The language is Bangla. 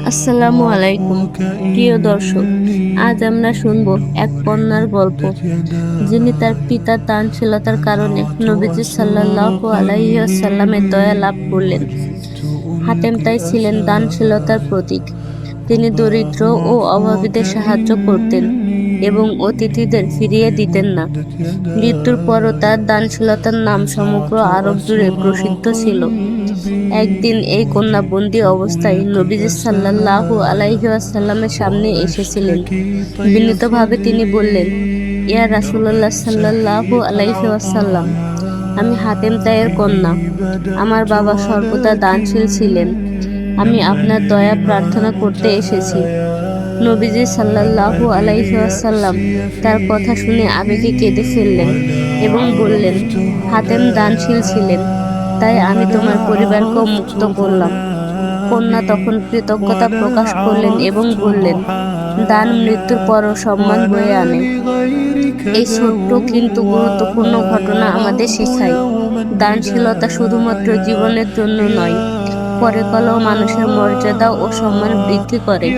আসসালামু আলাইকুম প্রিয় দর্শক, আজ আমরা শুনব এক কন্যার গল্প, যিনি তার পিতার দানশীলতার কারণে নবীজি সাল্লাল্লাহু আলাইহি ওয়াসাল্লামের দয়া লাভ করলেন। হাতেম তাই ছিলেন দানশীলতার প্রতীক। তিনি দরিদ্র ও অভাবীদের সাহায্য করতেন এবং অতিথিদের ফিরিয়ে দিতেন না। মৃত্যুর পরও তার দানশীলতার নাম সমগ্র আরব জুড়ে প্রসিদ্ধ ছিল। একদিন এই কন্যা বন্দী অবস্থায় নবীজি সাল্লাল্লাহু আলাইহি ওয়াসাল্লামের সামনে এসেছিলেন। বিনীতভাবে তিনি বললেন, ইয়া রাসূলুল্লাহ সাল্লাল্লাহু আলাইহি ওয়াসাল্লাম, আমি হাতেম তাইয়ের কন্যা। আমার বাবা সর্বদা দানশীল ছিলেন। আমি আপনার দয়া প্রার্থনা করতে এসেছি। নবীজি সাল্লাল্লাহু আলাইহি ওয়াসাল্লাম তার কথা শুনে আবেগে কেঁদে ফেললেন এবং বললেন, হাতেম দানশীল ছিলেন, তাই আমি তোমার পরিবারকেও মুক্ত করলাম। কন্যা তখন কৃতজ্ঞতা প্রকাশ করলেন এবং বললেন, দান মৃত্যুর পরও সম্মান বয়ে আনে। এই ছোট্ট কিন্তু গুরুত্বপূর্ণ ঘটনা আমাদের শেখায়, দানশীলতা শুধুমাত্র জীবনের জন্য নয়, পরকালেও মানুষের মর্যাদা ও সম্মান বৃদ্ধি করে।